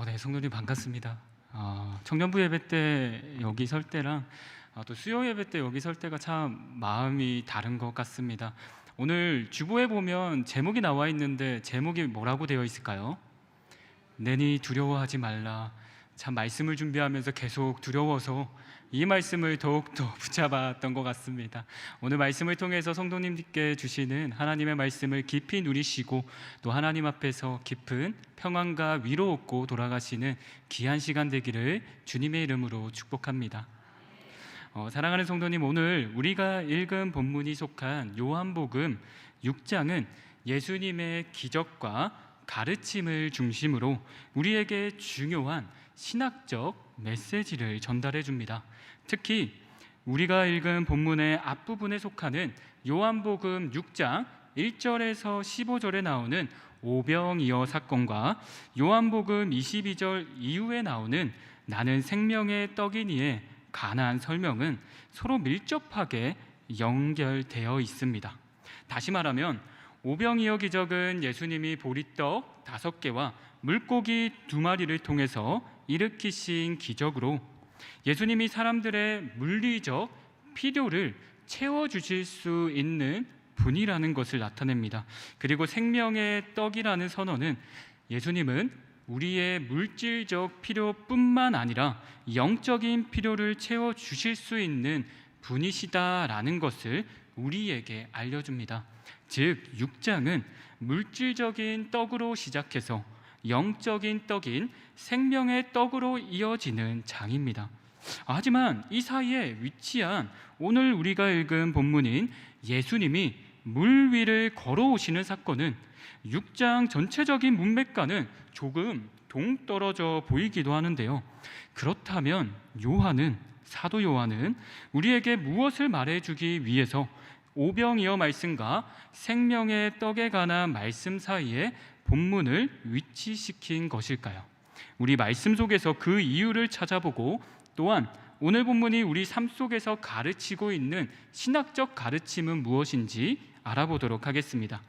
네, 성도님 반갑습니다. 청년부 예배 때 여기 설 때랑 또 수요 예배 때 여기 설 때가 참 마음이 다른 것 같습니다. 오늘 주보에 보면 제목이 나와 있는데 제목이 뭐라고 되어 있을까요? 내니 두려워하지 말라. 참 말씀을 준비하면서 계속 두려워서 이 말씀을 더욱더 붙잡았던 것 같습니다. 오늘 말씀을 통해서 성도님께 주시는 하나님의 말씀을 깊이 누리시고 또 하나님 앞에서 깊은 평안과 위로 얻고 돌아가시는 귀한 시간 되기를 주님의 이름으로 축복합니다. 사랑하는 성도님, 오늘 우리가 읽은 본문이 속한 요한복음 6장은 예수님의 기적과 가르침을 중심으로 우리에게 중요한 신학적 메시지를 전달해 줍니다. 특히 우리가 읽은 본문의 앞부분에 속하는 요한복음 6장 1절에서 15절에 나오는 오병이어 사건과 요한복음 22절 이후에 나오는 나는 생명의 떡이니의 간한 설명은 서로 밀접하게 연결되어 있습니다. 다시 말하면 오병이어 기적은 예수님이 보리떡 5개와 물고기 2마리를 통해서 일으키신 기적으로 예수님이 사람들의 물리적 필요를 채워주실 수 있는 분이라는 것을 나타냅니다. 그리고 생명의 떡이라는 선언은 예수님은 우리의 물질적 필요뿐만 아니라 영적인 필요를 채워주실 수 있는 분이시다라는 것을 우리에게 알려줍니다. 즉 6장은 물질적인 떡으로 시작해서 영적인 떡인 생명의 떡으로 이어지는 장입니다. 하지만 이 사이에 위치한 오늘 우리가 읽은 본문인 예수님이 물 위를 걸어오시는 사건은 6장 전체적인 문맥과는 조금 동떨어져 보이기도 하는데요. 그렇다면 사도 요한은 우리에게 무엇을 말해주기 위해서 오병이어 말씀과 생명의 떡에 관한 말씀 사이에 본문을 위치시킨 것일까요? 우리 말씀 속에서 그 이유를 찾아보고 또한 오늘 본문이 우리 삶 속에서 가르치고 있는 신학적 가르침은 무엇인지 알아보도록 하겠습니다.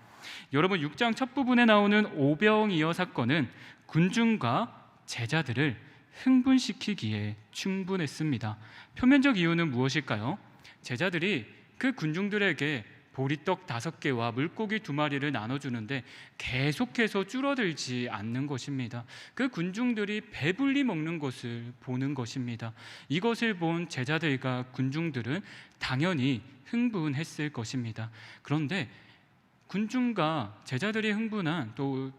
여러분, 6장 첫 부분에 나오는 오병이어 사건은 군중과 제자들을 흥분시키기에 충분했습니다. 표면적 이유는 무엇일까요? 제자들이 그 군중들에게 보리떡 5개와 물고기 2마리를 나눠주는데 계속해서 줄어들지 않는 것입니다. 그 군중들이 배불리 먹는 것을 보는 것입니다. 이것을 본 제자들과 군중들은 당연히 흥분했을 것입니다. 그런데 군중과 제자들이 흥분한 또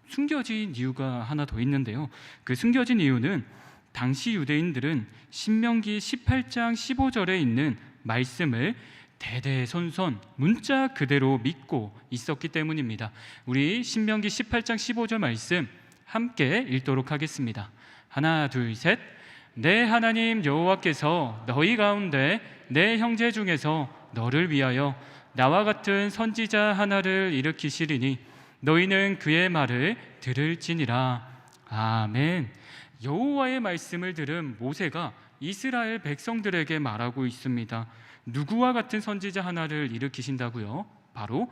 숨겨진 이유가 하나 더 있는데요. 그 숨겨진 이유는 당시 유대인들은 신명기 18장 15절에 있는 말씀을 대대손손 문자 그대로 믿고 있었기 때문입니다. 우리 신명기 18장 15절 말씀 함께 읽도록 하겠습니다. 하나 둘 셋. 내 하나님 여호와께서 너희 가운데 내 형제 중에서 너를 위하여 나와 같은 선지자 하나를 일으키시리니 너희는 그의 말을 들을지니라. 아멘. 여호와의 말씀을 들은 모세가 이스라엘 백성들에게 말하고 있습니다. 누구와 같은 선지자 하나를 일으키신다고요? 바로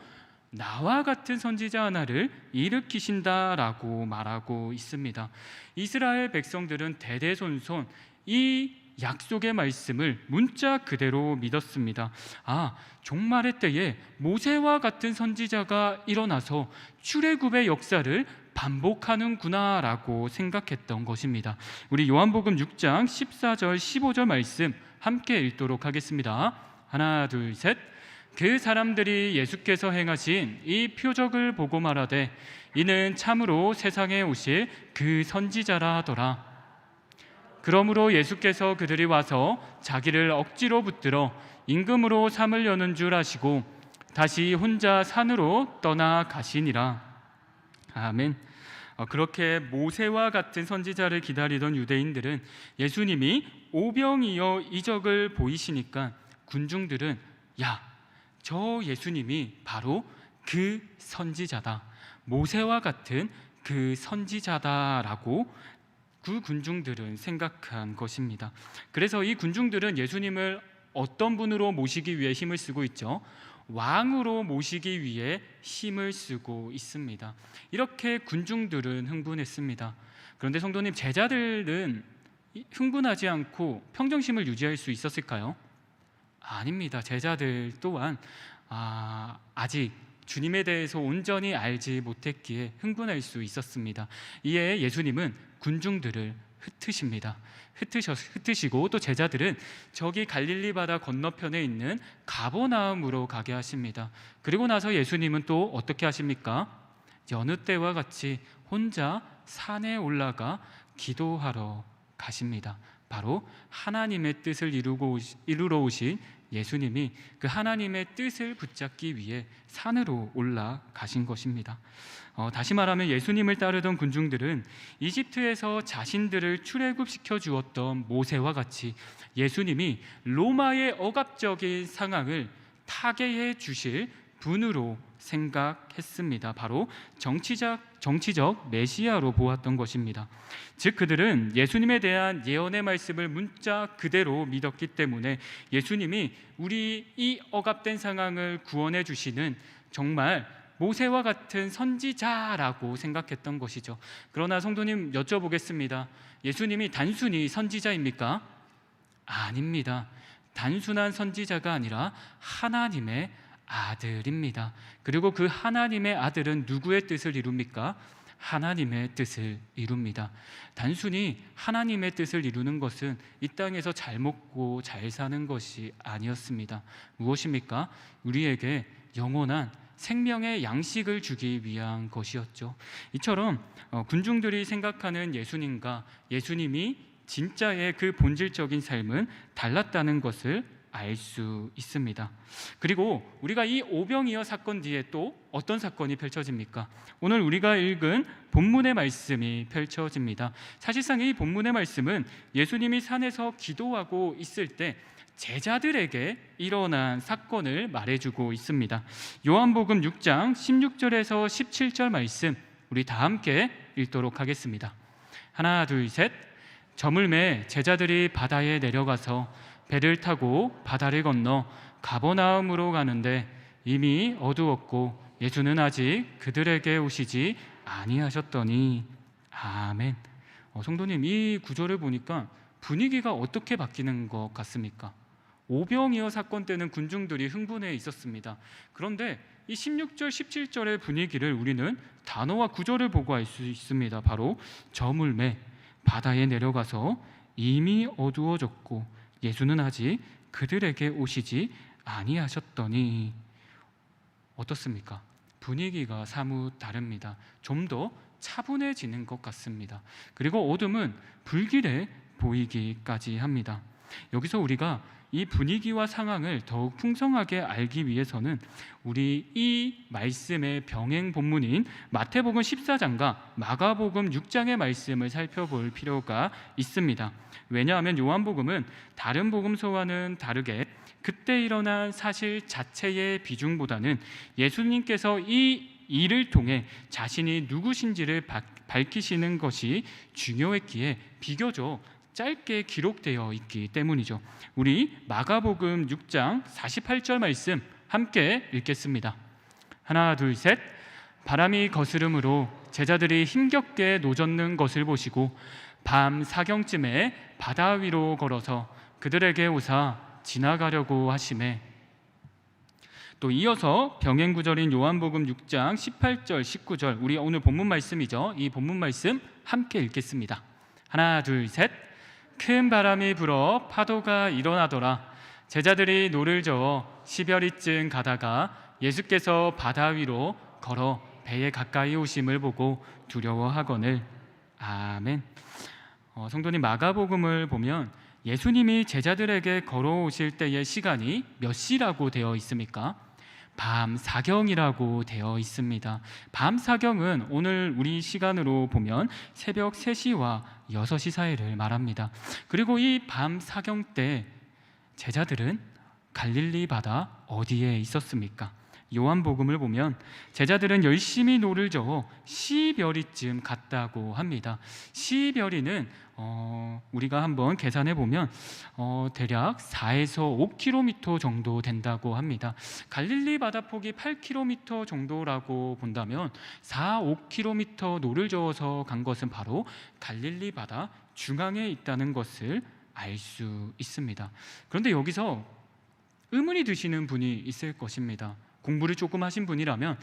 나와 같은 선지자 하나를 일으키신다라고 말하고 있습니다. 이스라엘 백성들은 대대손손 이 약속의 말씀을 문자 그대로 믿었습니다. 종말의 때에 모세와 같은 선지자가 일어나서 출애굽의 역사를 반복하는구나 라고 생각했던 것입니다. 우리 요한복음 6장 14절 15절 말씀 함께 읽도록 하겠습니다. 하나 둘 셋. 그 사람들이 예수께서 행하신 이 표적을 보고 말하되 이는 참으로 세상에 오실 그 선지자라 하더라. 그러므로 예수께서 그들이 와서 자기를 억지로 붙들어 임금으로 삼으려는 줄 아시고 다시 혼자 산으로 떠나 가시니라. 아멘. 그렇게 모세와 같은 선지자를 기다리던 유대인들은 예수님이 오병이어 이적을 보이시니까 군중들은 저 예수님이 바로 그 선지자다, 모세와 같은 그 선지자다라고 그 군중들은 생각한 것입니다. 그래서 이 군중들은 예수님을 어떤 분으로 모시기 위해 힘을 쓰고 있죠? 왕으로 모시기 위해 힘을 쓰고 있습니다. 이렇게 군중들은 흥분했습니다. 그런데 성도님, 제자들은 흥분하지 않고 평정심을 유지할 수 있었을까요? 아닙니다. 제자들 또한 아직 주님에 대해서 온전히 알지 못했기에 흥분할 수 있었습니다. 이에 예수님은 군중들을 흩으시고 또 제자들은 저기 갈릴리 바다 건너편에 있는 가버나움으로 가게 하십니다. 그리고 나서 예수님은 또 어떻게 하십니까? 여느 때와 같이 혼자 산에 올라가 기도하러 가십니다. 바로 하나님의 뜻을 이루러 오신 예수님이 그 하나님의 뜻을 붙잡기 위해 산으로 올라가신 것입니다. 다시 말하면 예수님을 따르던 군중들은 이집트에서 자신들을 출애굽시켜 주었던 모세와 같이 예수님이 로마의 억압적인 상황을 타개해 주실 분으로 생각했습니다. 바로 정치적 메시아로 보았던 것입니다. 즉 그들은 예수님에 대한 예언의 말씀을 문자 그대로 믿었기 때문에 예수님이 우리 이 억압된 상황을 구원해 주시는 정말 모세와 같은 선지자라고 생각했던 것이죠. 그러나 성도님, 여쭤보겠습니다. 예수님이 단순히 선지자입니까? 아닙니다. 단순한 선지자가 아니라 하나님의 아들입니다. 그리고 그 하나님의 아들은 누구의 뜻을 이룹니까? 하나님의 뜻을 이룹니다. 단순히 하나님의 뜻을 이루는 것은 이 땅에서 잘 먹고 잘 사는 것이 아니었습니다. 무엇입니까? 우리에게 영원한 생명의 양식을 주기 위한 것이었죠. 이처럼 군중들이 생각하는 예수님과 예수님이 진짜의 그 본질적인 삶은 달랐다는 것을 알 수 있습니다. 그리고 우리가 이 오병이어 사건 뒤에 또 어떤 사건이 펼쳐집니까? 오늘 우리가 읽은 본문의 말씀이 펼쳐집니다. 사실상 이 본문의 말씀은 예수님이 산에서 기도하고 있을 때 제자들에게 일어난 사건을 말해주고 있습니다. 요한복음 6장 16절에서 17절 말씀, 우리 다 함께 읽도록 하겠습니다. 하나, 둘, 셋. 저물매 제자들이 바다에 내려가서 배를 타고 바다를 건너 가버나움으로 가는데 이미 어두웠고 예수는 아직 그들에게 오시지 아니하셨더니. 아멘. 성도님, 이 구절을 보니까 분위기가 어떻게 바뀌는 것 같습니까? 오병이어 사건 때는 군중들이 흥분해 있었습니다. 그런데 이 16절, 17절의 분위기를 우리는 단어와 구절을 보고 알 수 있습니다. 바로 저물매 바다에 내려가서 이미 어두워졌고 예수는 아직 그들에게 오시지 아니하셨더니. 어떻습니까? 분위기가 사뭇 다릅니다. 좀 더 차분해지는 것 같습니다. 그리고 어둠은 불길해 보이기까지 합니다. 여기서 우리가 이 분위기와 상황을 더욱 풍성하게 알기 위해서는 우리 이 말씀의 병행 본문인 마태복음 14장과 마가복음 6장의 말씀을 살펴볼 필요가 있습니다. 왜냐하면 요한복음은 다른 복음서와는 다르게 그때 일어난 사실 자체의 비중보다는 예수님께서 이 일을 통해 자신이 누구신지를 밝히시는 것이 중요했기에 비교적 짧게 기록되어 있기 때문이죠. 우리 마가복음 6장 48절 말씀 함께 읽겠습니다. 하나, 둘, 셋. 바람이 거스름으로 제자들이 힘겹게 노젓는 것을 보시고 밤 사경쯤에 바다 위로 걸어서 그들에게 오사 지나가려고 하시매. 또 이어서 병행 구절인 요한복음 6장 18절, 19절, 우리 오늘 본문 말씀이죠. 이 본문 말씀 함께 읽겠습니다. 하나, 둘, 셋. 큰 바람이 불어 파도가 일어나더라. 제자들이 노를 저어 10여리쯤 가다가 예수께서 바다 위로 걸어 배에 가까이 오심을 보고 두려워하거늘. 아멘. 성도님, 마가복음을 보면 예수님이 제자들에게 걸어오실 때의 시간이 몇 시라고 되어 있습니까? 밤 사경이라고 되어 있습니다. 밤 사경은 오늘 우리 시간으로 보면 새벽 3시와 6시 사이를 말합니다. 그리고 이 밤 사경 때 제자들은 갈릴리 바다 어디에 있었습니까? 요한복음을 보면 제자들은 열심히 노를 저어 시별이쯤 갔다고 합니다. 시별이는 우리가 한번 계산해 보면 대략 4에서 5km 정도 된다고 합니다. 갈릴리 바다폭이 8km 정도라고 본다면 4, 5km 노를 저어서 간 것은 바로 갈릴리 바다 중앙에 있다는 것을 알 수 있습니다. 그런데 여기서 의문이 드시는 분이 있을 것입니다. 공부를 조금 하신 분이라면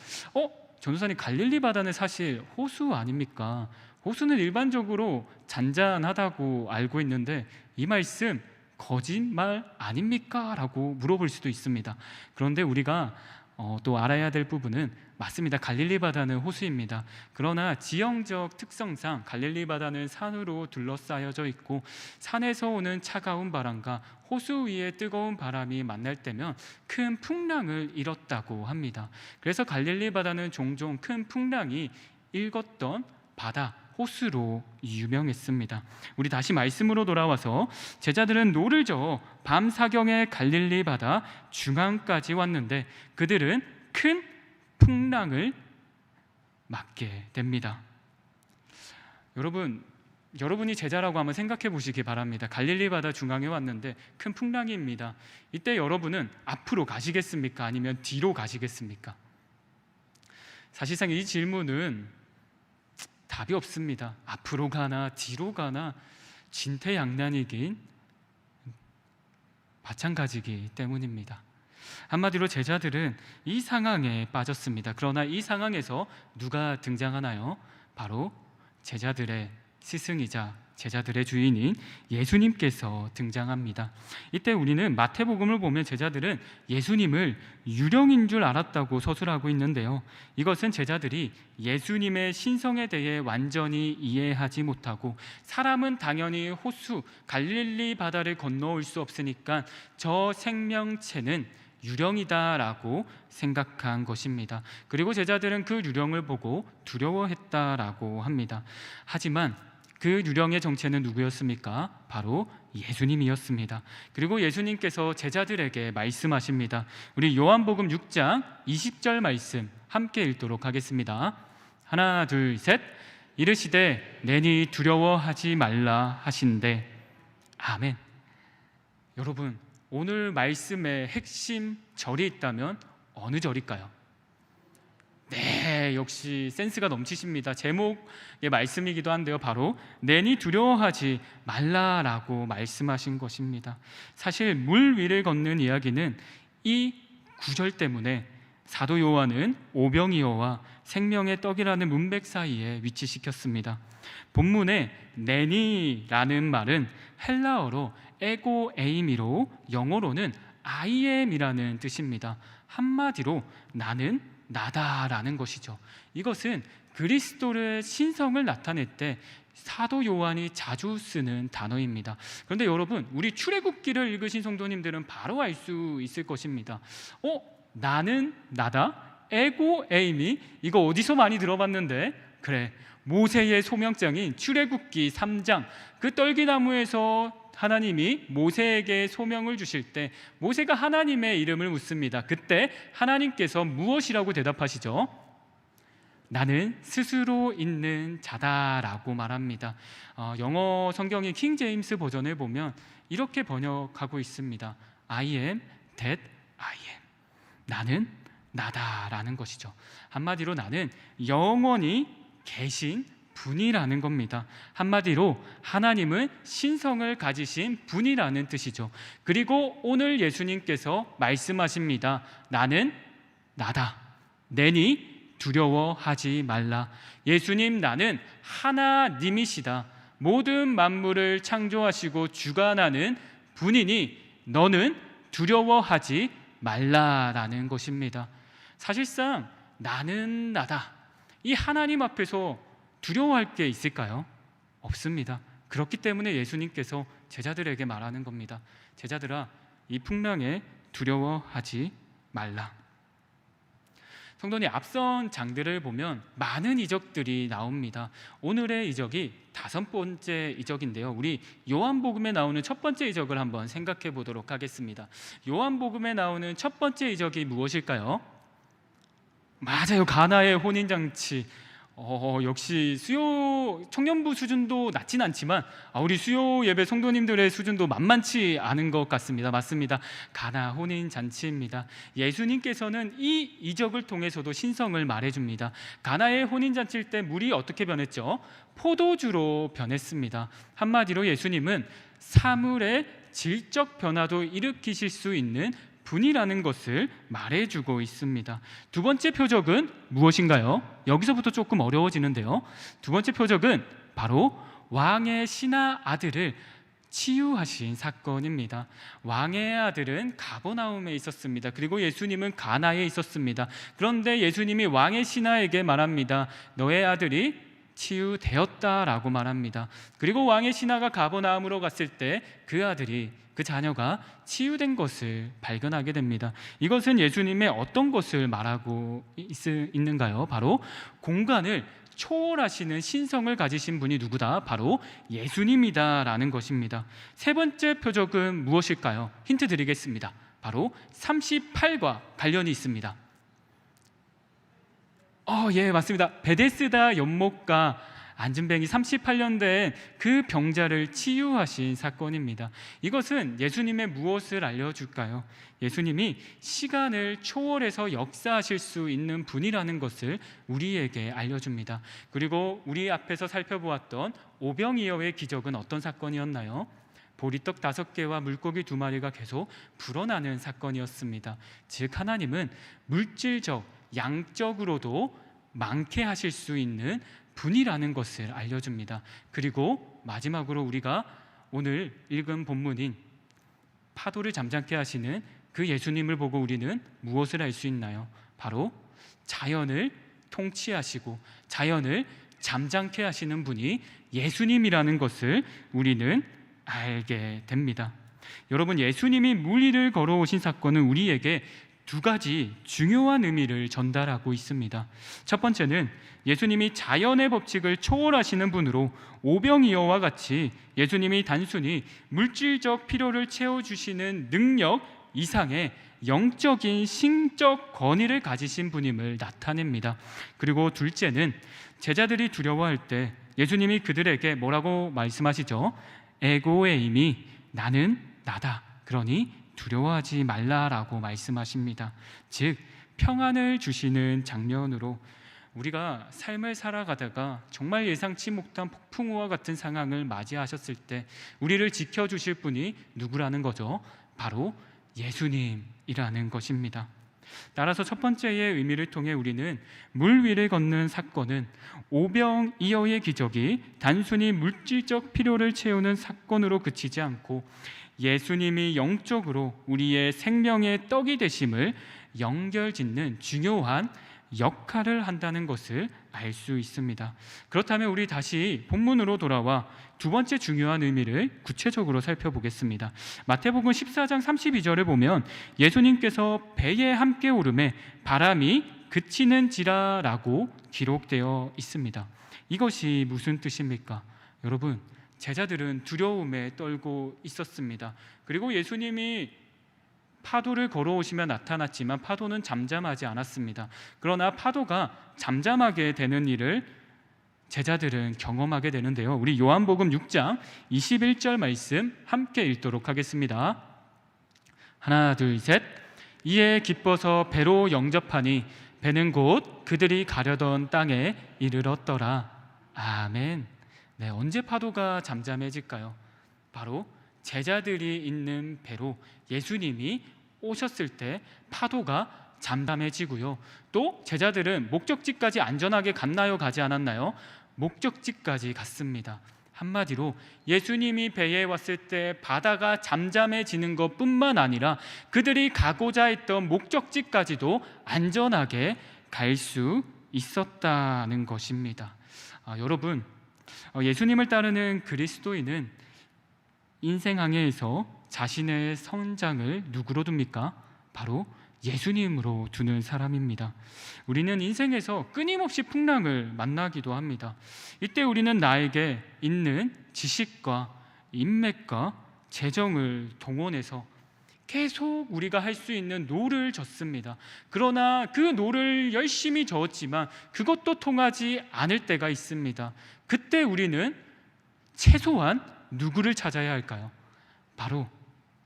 전도사님, 갈릴리 바다는 사실 호수 아닙니까? 호수는 일반적으로 잔잔하다고 알고 있는데 이 말씀 거짓말 아닙니까? 라고 물어볼 수도 있습니다. 그런데 우리가 또 알아야 될 부분은 맞습니다. 갈릴리 바다는 호수입니다. 그러나 지형적 특성상 갈릴리 바다는 산으로 둘러싸여져 있고 산에서 오는 차가운 바람과 호수 위의 뜨거운 바람이 만날 때면 큰 풍랑을 일었다고 합니다. 그래서 갈릴리 바다는 종종 큰 풍랑이 일궜던 바다, 호수로 유명했습니다. 우리 다시 말씀으로 돌아와서 제자들은 노를 저어 밤 사경에 갈릴리 바다 중앙까지 왔는데 그들은 큰 풍랑을 맞게 됩니다. 여러분이 제자라고 한번 생각해 보시기 바랍니다. 갈릴리 바다 중앙에 왔는데 큰 풍랑입니다. 이때 여러분은 앞으로 가시겠습니까? 아니면 뒤로 가시겠습니까? 사실상 이 질문은 답이 없습니다. 앞으로 가나 뒤로 가나 진퇴양난이긴 마찬가지이기 때문입니다. 한마디로 제자들은 이 상황에 빠졌습니다. 그러나 이 상황에서 누가 등장하나요? 바로 제자들의 스승이자 제자들의 주인인 예수님께서 등장합니다. 이때 우리는 마태복음을 보면 제자들은 예수님을 유령인 줄 알았다고 서술하고 있는데요, 이것은 제자들이 예수님의 신성에 대해 완전히 이해하지 못하고 사람은 당연히 호수 갈릴리 바다를 건너올 수 없으니까 저 생명체는 유령이다라고 생각한 것입니다. 그리고 제자들은 그 유령을 보고 두려워했다라고 합니다. 하지만 그 유령의 정체는 누구였습니까? 바로 예수님이었습니다. 그리고 예수님께서 제자들에게 말씀하십니다. 우리 요한복음 6장 20절 말씀 함께 읽도록 하겠습니다. 하나, 둘, 셋. 이르시되 내니 두려워하지 말라 하신대. 아멘. 여러분, 오늘 말씀의 핵심 절이 있다면 어느 절일까요? 네, 역시 센스가 넘치십니다. 제목의 말씀이기도 한데요, 바로 내니 두려워하지 말라라고 말씀하신 것입니다. 사실 물 위를 걷는 이야기는 이 구절 때문에 사도 요한은 오병이어와 생명의 떡이라는 문맥 사이에 위치시켰습니다. 본문에 내니라는 말은 헬라어로 에고 에이미로 영어로는 I am이라는 뜻입니다. 한마디로 나는 나다라는 것이죠. 이것은 그리스도의 신성을 나타낼 때 사도 요한이 자주 쓰는 단어입니다. 그런데 여러분, 우리 출애굽기를 읽으신 성도님들은 바로 알 수 있을 것입니다. 나는 나다? 에고 에이미? 이거 어디서 많이 들어봤는데? 그래, 모세의 소명장인 출애굽기 3장 그 떨기나무에서 하나님이 모세에게 소명을 주실 때 모세가 하나님의 이름을 묻습니다. 그때 하나님께서 무엇이라고 대답하시죠? 나는 스스로 있는 자다라고 말합니다. 영어 성경의 킹 제임스 버전을 보면 이렇게 번역하고 있습니다. I am that I am. 나는 나다라는 것이죠. 한마디로 나는 영원히 계신 분이라는 겁니다. 한마디로 하나님은 신성을 가지신 분이라는 뜻이죠. 그리고 오늘 예수님께서 말씀하십니다. 나는 나다. 내니 두려워하지 말라. 예수님, 나는 하나님이시다. 모든 만물을 창조하시고 주관하는 분이니 너는 두려워하지 말라라는 것입니다. 사실상 나는 나다. 이 하나님 앞에서 두려워할 게 있을까요? 없습니다. 그렇기 때문에 예수님께서 제자들에게 말하는 겁니다. 제자들아, 이 풍랑에 두려워하지 말라. 성도님, 앞선 장들을 보면 많은 이적들이 나옵니다. 오늘의 이적이 5번째 이적인데요, 우리 요한복음에 나오는 첫 번째 이적을 한번 생각해 보도록 하겠습니다. 요한복음에 나오는 첫 번째 이적이 무엇일까요? 맞아요. 가나의 혼인잔치. 역시 수요 청년부 수준도 낮진 않지만 우리 수요 예배 성도님들의 수준도 만만치 않은 것 같습니다. 맞습니다. 가나 혼인잔치입니다. 예수님께서는 이 이적을 통해서도 신성을 말해줍니다. 가나의 혼인잔치일 때 물이 어떻게 변했죠? 포도주로 변했습니다. 한마디로 예수님은 사물의 질적 변화도 일으키실 수 있는 분이라는 것을 말해주고 있습니다. 두 번째 표적은 무엇인가요? 여기서부터 조금 어려워지는데요. 두 번째 표적은 바로 왕의 신하 아들을 치유하신 사건입니다. 왕의 아들은 가버나움에 있었습니다. 그리고 예수님은 가나에 있었습니다. 그런데 예수님이 왕의 신하에게 말합니다. 너의 아들이 치유되었다라고 말합니다. 그리고 왕의 신하가 가버나움으로 갔을 때 그 자녀가 치유된 것을 발견하게 됩니다. 이것은 예수님의 어떤 것을 말하고 있는가요? 바로 공간을 초월하시는 신성을 가지신 분이 누구다? 바로 예수님이다라는 것입니다. 세 번째 표적은 무엇일까요? 힌트 드리겠습니다. 바로 38과 관련이 있습니다. 예, 맞습니다. 베데스다 연못가 안진뱅이 38년 된 그 병자를 치유하신 사건입니다. 이것은 예수님의 무엇을 알려줄까요? 예수님이 시간을 초월해서 역사하실 수 있는 분이라는 것을 우리에게 알려줍니다. 그리고 우리 앞에서 살펴보았던 오병이어의 기적은 어떤 사건이었나요? 보리떡 5개와 물고기 2마리가 계속 불어나는 사건이었습니다. 즉 하나님은 물질적, 양적으로도 많게 하실 수 있는 분이라는 것을 알려줍니다. 그리고 마지막으로 우리가 오늘 읽은 본문인 파도를 잠잠케 하시는 그 예수님을 보고 우리는 무엇을 알 수 있나요? 바로 자연을 통치하시고 자연을 잠잠케 하시는 분이 예수님이라는 것을 우리는 알게 됩니다. 여러분, 예수님이 물 위를 걸어오신 사건은 우리에게 두 가지 중요한 의미를 전달하고 있습니다. 첫 번째는 예수님이 자연의 법칙을 초월하시는 분으로 오병이어와 같이 예수님이 단순히 물질적 필요를 채워주시는 능력 이상의 영적인 신적 권위를 가지신 분임을 나타냅니다. 그리고 둘째는 제자들이 두려워할 때 예수님이 그들에게 뭐라고 말씀하시죠? 에고에이미, 나는 나다. 그러니 두려워하지 말라라고 말씀하십니다. 즉 평안을 주시는 장면으로 우리가 삶을 살아가다가 정말 예상치 못한 폭풍우와 같은 상황을 맞이하셨을 때 우리를 지켜주실 분이 누구라는 거죠? 바로 예수님이라는 것입니다. 따라서 첫 번째의 의미를 통해 우리는 물 위를 걷는 사건은 오병이어의 기적이 단순히 물질적 필요를 채우는 사건으로 그치지 않고 예수님이 영적으로 우리의 생명의 떡이 되심을 연결짓는 중요한 역할을 한다는 것을 알 수 있습니다. 그렇다면 우리 다시 본문으로 돌아와 두 번째 중요한 의미를 구체적으로 살펴보겠습니다. 마태복음 14장 32절을 보면 예수님께서 배에 함께 오르매 바람이 그치는지라라고 기록되어 있습니다. 이것이 무슨 뜻입니까? 여러분, 제자들은 두려움에 떨고 있었습니다. 그리고 예수님이 파도를 걸어오시며 나타났지만 파도는 잠잠하지 않았습니다. 그러나 파도가 잠잠하게 되는 일을 제자들은 경험하게 되는데요. 우리 요한복음 6장 21절 말씀 함께 읽도록 하겠습니다. 하나 둘 셋. 이에 기뻐서 배로 영접하니 배는 곧 그들이 가려던 땅에 이르렀더라. 아멘. 네, 언제 파도가 잠잠해질까요? 바로 제자들이 있는 배로 예수님이 오셨을 때 파도가 잠잠해지고요. 또 제자들은 목적지까지 안전하게 갔나요? 가지 않았나요? 목적지까지 갔습니다. 한마디로 예수님이 배에 왔을 때 바다가 잠잠해지는 것뿐만 아니라 그들이 가고자 했던 목적지까지도 안전하게 갈 수 있었다는 것입니다. 여러분, 예수님을 따르는 그리스도인은 인생항해에서 자신의 성장을 누구로 둡니까? 바로 예수님으로 두는 사람입니다. 우리는 인생에서 끊임없이 풍랑을 만나기도 합니다. 이때 우리는 나에게 있는 지식과 인맥과 재정을 동원해서 계속 우리가 할 수 있는 노를 졌습니다. 그러나 그 노를 열심히 저었지만 그것도 통하지 않을 때가 있습니다. 그때 우리는 최소한 누구를 찾아야 할까요? 바로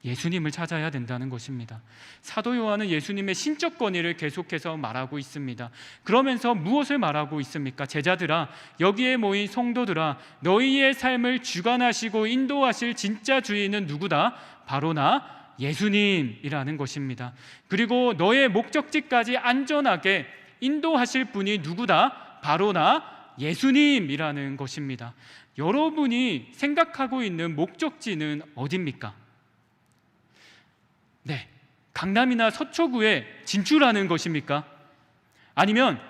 예수님을 찾아야 된다는 것입니다. 사도 요한은 예수님의 신적 권위를 계속해서 말하고 있습니다. 그러면서 무엇을 말하고 있습니까? 제자들아, 여기에 모인 성도들아, 너희의 삶을 주관하시고 인도하실 진짜 주인은 누구다? 바로 나 예수님이라는 것입니다. 그리고 너의 목적지까지 안전하게 인도하실 분이 누구다? 바로 나 예수님이라는 것입니다. 여러분이 생각하고 있는 목적지는 어디입니까? 네, 강남이나 서초구에 진출하는 것입니까? 아니면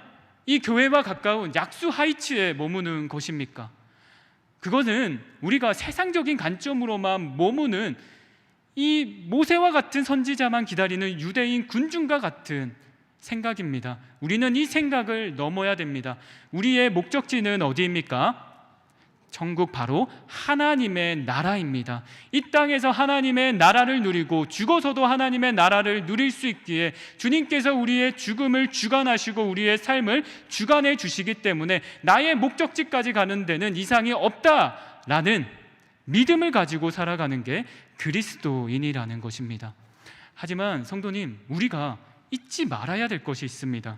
이 교회와 가까운 약수 하이츠에 머무는 것입니까? 그것은 우리가 세상적인 관점으로만 머무는 이 모세와 같은 선지자만 기다리는 유대인 군중과 같은 생각입니다. 우리는 이 생각을 넘어야 됩니다. 우리의 목적지는 어디입니까? 천국, 바로 하나님의 나라입니다. 이 땅에서 하나님의 나라를 누리고 죽어서도 하나님의 나라를 누릴 수 있기에 주님께서 우리의 죽음을 주관하시고 우리의 삶을 주관해 주시기 때문에 나의 목적지까지 가는 데는 이상이 없다라는 믿음을 가지고 살아가는 게 그리스도인이라는 것입니다. 하지만 성도님, 우리가 잊지 말아야 될 것이 있습니다.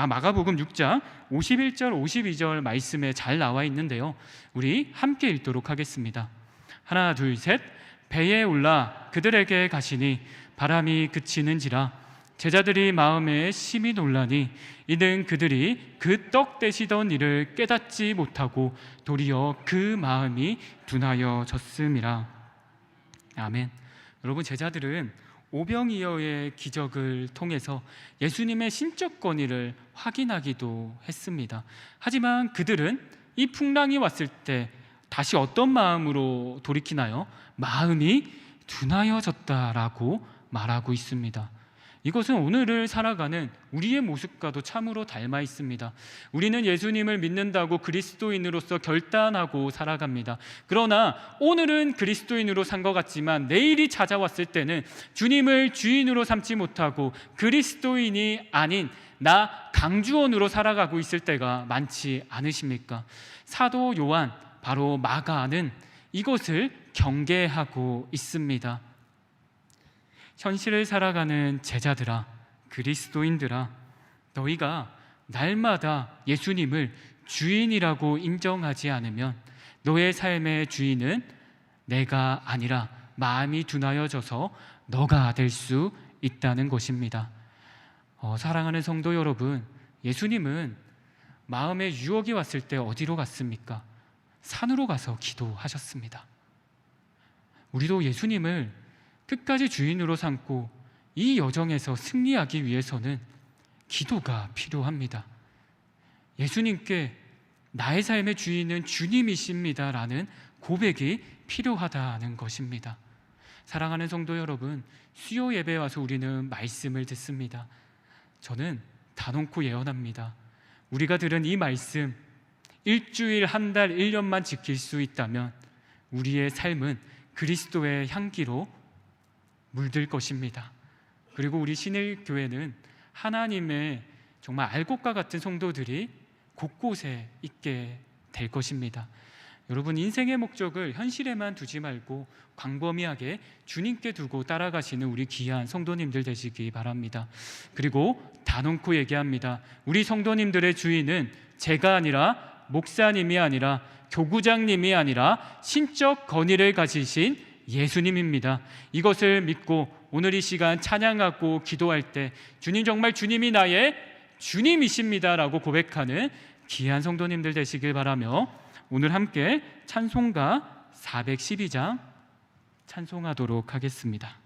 마가복음 6장 51절 52절 말씀에 잘 나와 있는데요, 우리 함께 읽도록 하겠습니다. 하나 둘 셋. 배에 올라 그들에게 가시니 바람이 그치는지라 제자들이 마음에 심히 놀라니 이는 그들이 그 떡 떼시던 일을 깨닫지 못하고 도리어 그 마음이 둔하여졌음이라. 아멘. 여러분, 제자들은 오병이어의 기적을 통해서 예수님의 신적 권위를 확인하기도 했습니다. 하지만 그들은 이 풍랑이 왔을 때 다시 어떤 마음으로 돌이키나요? 마음이 둔하여졌다라고 말하고 있습니다. 이것은 오늘을 살아가는 우리의 모습과도 참으로 닮아 있습니다. 우리는 예수님을 믿는다고 그리스도인으로서 결단하고 살아갑니다. 그러나 오늘은 그리스도인으로 산 것 같지만 내일이 찾아왔을 때는 주님을 주인으로 삼지 못하고 그리스도인이 아닌 나 강주원으로 살아가고 있을 때가 많지 않으십니까? 사도 요한, 바로 마가는 이것을 경계하고 있습니다. 현실을 살아가는 제자들아, 그리스도인들아, 너희가 날마다 예수님을 주인이라고 인정하지 않으면 너의 삶의 주인은 내가 아니라 마음이 둔하여져서 너가 될 수 있다는 것입니다. 사랑하는 성도 여러분, 예수님은 마음에 유혹이 왔을 때 어디로 갔습니까? 산으로 가서 기도하셨습니다. 우리도 예수님을 끝까지 주인으로 삼고 이 여정에서 승리하기 위해서는 기도가 필요합니다. 예수님께 나의 삶의 주인은 주님이십니다 라는 고백이 필요하다는 것입니다. 사랑하는 성도 여러분, 수요 예배에 와서 우리는 말씀을 듣습니다. 저는 단언코 예언합니다. 우리가 들은 이 말씀 일주일, 한 달, 1년만 지킬 수 있다면 우리의 삶은 그리스도의 향기로 물들 것입니다. 그리고 우리 신일교회는 하나님의 정말 알곡과 같은 성도들이 곳곳에 있게 될 것입니다. 여러분, 인생의 목적을 현실에만 두지 말고 광범위하게 주님께 두고 따라가시는 우리 귀한 성도님들 되시기 바랍니다. 그리고 단언코 얘기합니다. 우리 성도님들의 주인은 제가 아니라, 목사님이 아니라, 교구장님이 아니라 신적 권위를 가지신 예수님입니다. 이것을 믿고 오늘 이 시간 찬양하고 기도할 때 주님, 정말 주님이 나의 주님이십니다 라고 고백하는 귀한 성도님들 되시길 바라며 오늘 함께 찬송가 412장 찬송하도록 하겠습니다.